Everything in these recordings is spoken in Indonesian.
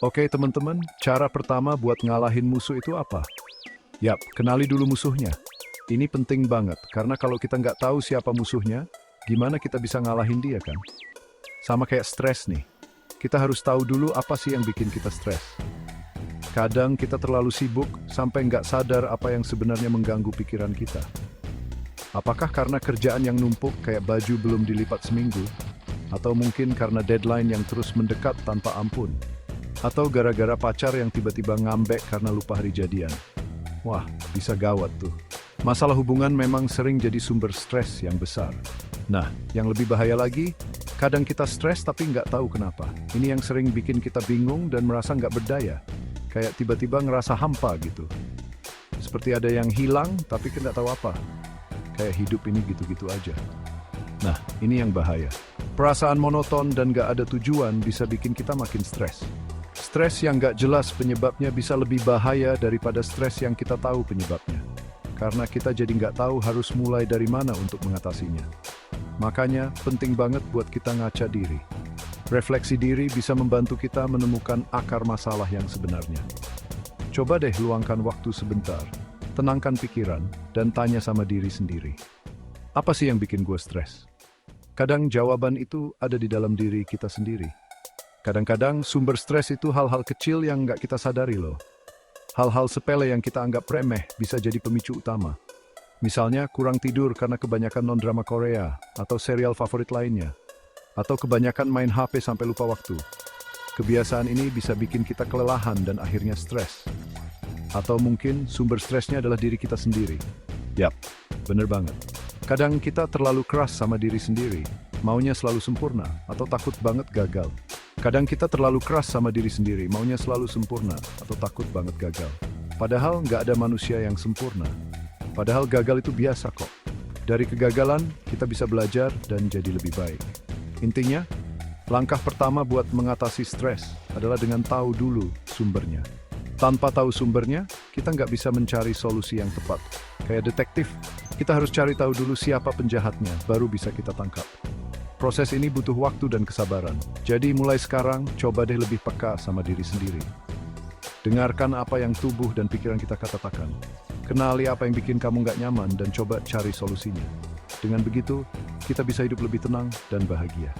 Oke teman-teman, cara pertama buat ngalahin musuh itu apa? Yap, kenali dulu musuhnya. Ini penting banget, karena kalau kita nggak tahu siapa musuhnya, gimana kita bisa ngalahin dia kan? Sama kayak stres nih. Kita harus tahu dulu apa sih yang bikin kita stres. Kadang kita terlalu sibuk sampai nggak sadar apa yang sebenarnya mengganggu pikiran kita. Apakah karena kerjaan yang numpuk kayak baju belum dilipat seminggu? Atau mungkin karena deadline yang terus mendekat tanpa ampun? Atau gara-gara pacar yang tiba-tiba ngambek karena lupa hari jadian? Wah, bisa gawat tuh. Masalah hubungan memang sering jadi sumber stres yang besar. Nah, yang lebih bahaya lagi, kadang kita stres tapi nggak tahu kenapa. Ini yang sering bikin kita bingung dan merasa nggak berdaya. Kayak tiba-tiba ngerasa hampa gitu. Seperti ada yang hilang tapi kita nggak tahu apa. Kayak hidup ini gitu-gitu aja. Nah, ini yang bahaya. Perasaan monoton dan nggak ada tujuan bisa bikin kita makin stres. Stres yang nggak jelas penyebabnya bisa lebih bahaya daripada stres yang kita tahu penyebabnya. Karena kita jadi nggak tahu harus mulai dari mana untuk mengatasinya. Makanya, penting banget buat kita ngaca diri. Refleksi diri bisa membantu kita menemukan akar masalah yang sebenarnya. Coba deh luangkan waktu sebentar, tenangkan pikiran, dan tanya sama diri sendiri. Apa sih yang bikin gue stres? Kadang jawaban itu ada di dalam diri kita sendiri. Kadang-kadang sumber stres itu hal-hal kecil yang nggak kita sadari loh. Hal-hal sepele yang kita anggap remeh bisa jadi pemicu utama. Misalnya kurang tidur karena kebanyakan non-drama Korea atau serial favorit lainnya. Atau kebanyakan main HP sampai lupa waktu. Kebiasaan ini bisa bikin kita kelelahan dan akhirnya stres. Atau mungkin sumber stresnya adalah diri kita sendiri. Yap, bener banget. Kadang kita terlalu keras sama diri sendiri, maunya selalu sempurna, atau takut banget gagal. Kadang kita terlalu keras sama diri sendiri, maunya selalu sempurna, atau takut banget gagal. Padahal nggak ada manusia yang sempurna. Padahal gagal itu biasa kok. Dari kegagalan, kita bisa belajar dan jadi lebih baik. Intinya, langkah pertama buat mengatasi stres adalah dengan tahu dulu sumbernya. Tanpa tahu sumbernya, kita nggak bisa mencari solusi yang tepat. Kayak detektif, kita harus cari tahu dulu siapa penjahatnya, baru bisa kita tangkap. Proses ini butuh waktu dan kesabaran. Jadi mulai sekarang, coba deh lebih peka sama diri sendiri. Dengarkan apa yang tubuh dan pikiran kita katakan. Kenali apa yang bikin kamu nggak nyaman dan coba cari solusinya. Dengan begitu, kita bisa hidup lebih tenang dan bahagia.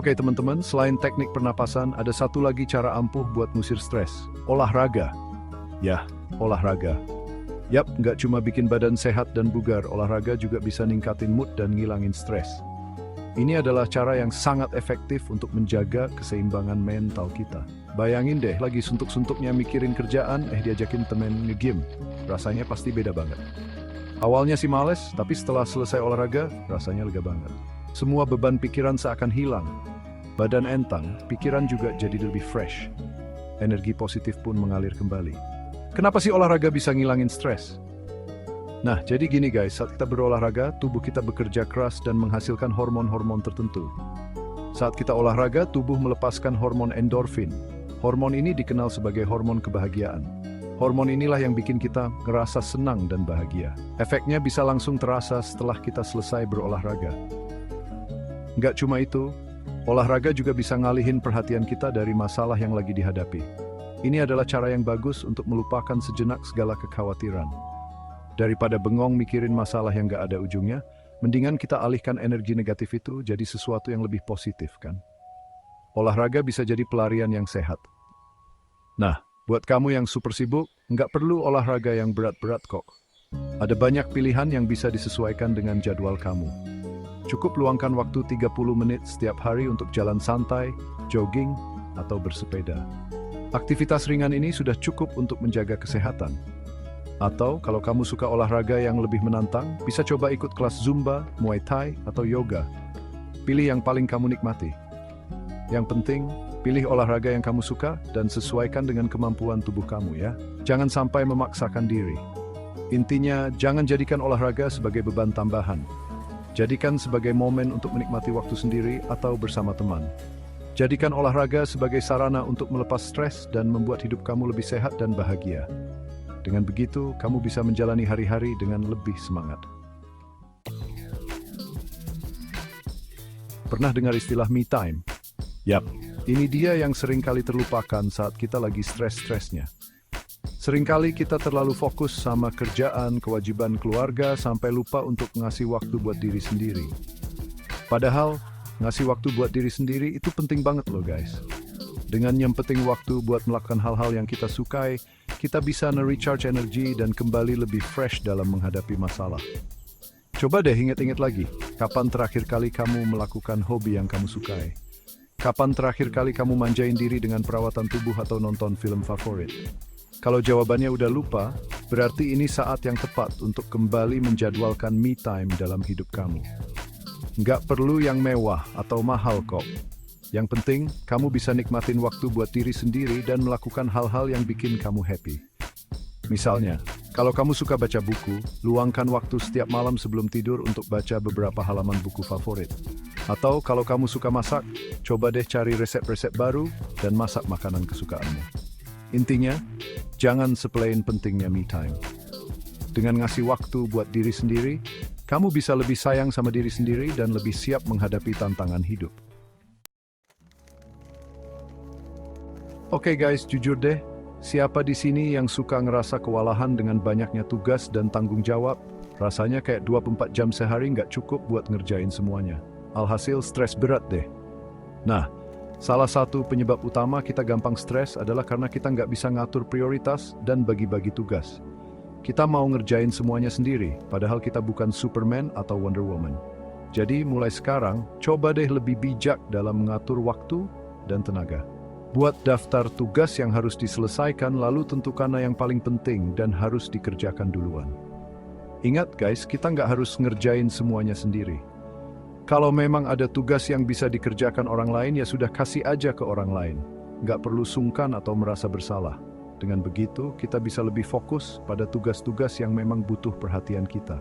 Oke teman-teman, selain teknik pernapasan, ada satu lagi cara ampuh buat ngusir stres. Olahraga. Ya, olahraga. Yap, nggak cuma bikin badan sehat dan bugar, olahraga juga bisa ningkatin mood dan ngilangin stres. Ini adalah cara yang sangat efektif untuk menjaga keseimbangan mental kita. Bayangin deh, lagi suntuk-suntuknya mikirin kerjaan, diajakin temen nge-gym. Rasanya pasti beda banget. Awalnya sih males, tapi setelah selesai olahraga, rasanya lega banget. Semua beban pikiran seakan hilang. Badan entang, pikiran juga jadi lebih fresh. Energi positif pun mengalir kembali. Kenapa sih olahraga bisa ngilangin stres? Nah, jadi gini guys, saat kita berolahraga, tubuh kita bekerja keras dan menghasilkan hormon-hormon tertentu. Saat kita olahraga, tubuh melepaskan hormon endorfin. Hormon ini dikenal sebagai hormon kebahagiaan. Hormon inilah yang bikin kita ngerasa senang dan bahagia. Efeknya bisa langsung terasa setelah kita selesai berolahraga. Nggak cuma itu, olahraga juga bisa ngalihin perhatian kita dari masalah yang lagi dihadapi. Ini adalah cara yang bagus untuk melupakan sejenak segala kekhawatiran. Daripada bengong mikirin masalah yang nggak ada ujungnya, mendingan kita alihkan energi negatif itu jadi sesuatu yang lebih positif, kan? Olahraga bisa jadi pelarian yang sehat. Nah, buat kamu yang super sibuk, nggak perlu olahraga yang berat-berat kok. Ada banyak pilihan yang bisa disesuaikan dengan jadwal kamu. Cukup luangkan waktu 30 menit setiap hari untuk jalan santai, jogging, atau bersepeda. Aktivitas ringan ini sudah cukup untuk menjaga kesehatan. Atau kalau kamu suka olahraga yang lebih menantang, bisa coba ikut kelas Zumba, Muay Thai, atau yoga. Pilih yang paling kamu nikmati. Yang penting, pilih olahraga yang kamu suka dan sesuaikan dengan kemampuan tubuh kamu ya. Jangan sampai memaksakan diri. Intinya, jangan jadikan olahraga sebagai beban tambahan. Jadikan sebagai momen untuk menikmati waktu sendiri atau bersama teman. Jadikan olahraga sebagai sarana untuk melepas stres dan membuat hidup kamu lebih sehat dan bahagia. Dengan begitu, kamu bisa menjalani hari-hari dengan lebih semangat. Pernah dengar istilah me time? Yap, ini dia yang sering kali terlupakan saat kita lagi stres-stresnya. Seringkali kita terlalu fokus sama kerjaan, kewajiban keluarga, sampai lupa untuk ngasih waktu buat diri sendiri. Padahal, ngasih waktu buat diri sendiri itu penting banget loh guys. Dengan nyempetin waktu buat melakukan hal-hal yang kita sukai, kita bisa nge-recharge energi dan kembali lebih fresh dalam menghadapi masalah. Coba deh ingat-ingat lagi, kapan terakhir kali kamu melakukan hobi yang kamu sukai? Kapan terakhir kali kamu manjain diri dengan perawatan tubuh atau nonton film favorit? Kalau jawabannya udah lupa, berarti ini saat yang tepat untuk kembali menjadwalkan me time dalam hidup kamu. Nggak perlu yang mewah atau mahal kok. Yang penting, kamu bisa nikmatin waktu buat diri sendiri dan melakukan hal-hal yang bikin kamu happy. Misalnya, kalau kamu suka baca buku, luangkan waktu setiap malam sebelum tidur untuk baca beberapa halaman buku favorit. Atau kalau kamu suka masak, coba deh cari resep-resep baru dan masak makanan kesukaanmu. Intinya, jangan sepelein pentingnya me time. Dengan ngasih waktu buat diri sendiri, kamu bisa lebih sayang sama diri sendiri dan lebih siap menghadapi tantangan hidup. Oke guys, jujur deh, siapa di sini yang suka ngerasa kewalahan dengan banyaknya tugas dan tanggung jawab? Rasanya kayak 24 jam sehari nggak cukup buat ngerjain semuanya. Alhasil stres berat deh. Nah, salah satu penyebab utama kita gampang stres adalah karena kita nggak bisa ngatur prioritas dan bagi-bagi tugas. Kita mau ngerjain semuanya sendiri, padahal kita bukan Superman atau Wonder Woman. Jadi mulai sekarang, coba deh lebih bijak dalam mengatur waktu dan tenaga. Buat daftar tugas yang harus diselesaikan, lalu tentukan yang paling penting dan harus dikerjakan duluan. Ingat guys, kita nggak harus ngerjain semuanya sendiri. Kalau memang ada tugas yang bisa dikerjakan orang lain, ya sudah kasih aja ke orang lain. Nggak perlu sungkan atau merasa bersalah. Dengan begitu, kita bisa lebih fokus pada tugas-tugas yang memang butuh perhatian kita.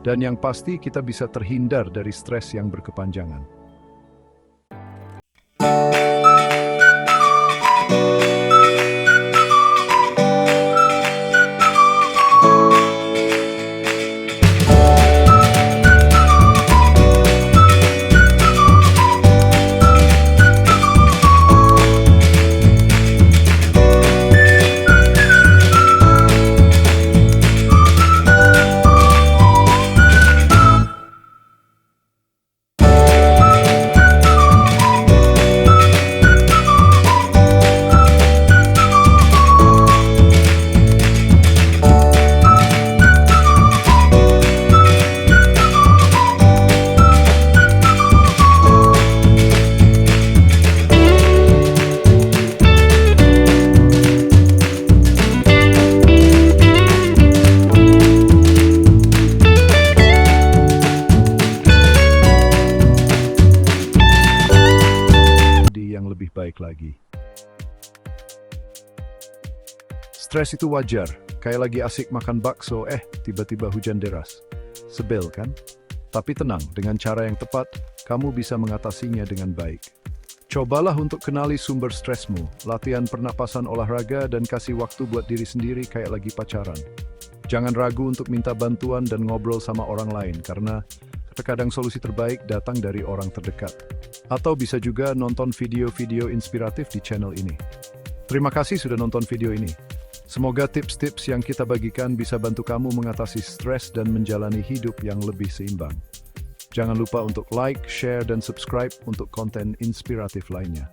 Dan yang pasti, kita bisa terhindar dari stres yang berkepanjangan. lebih baik lagi. Stres itu wajar, kayak lagi asik makan bakso, tiba-tiba hujan deras. Sebel kan? Tapi tenang, dengan cara yang tepat, kamu bisa mengatasinya dengan baik. Cobalah untuk kenali sumber stresmu, latihan pernapasan olahraga, dan kasih waktu buat diri sendiri kayak lagi pacaran. Jangan ragu untuk minta bantuan dan ngobrol sama orang lain, karena terkadang solusi terbaik datang dari orang terdekat. Atau bisa juga nonton video-video inspiratif di channel ini. Terima kasih sudah nonton video ini. Semoga tips-tips yang kita bagikan bisa bantu kamu mengatasi stres dan menjalani hidup yang lebih seimbang. Jangan lupa untuk like, share, dan subscribe untuk konten inspiratif lainnya.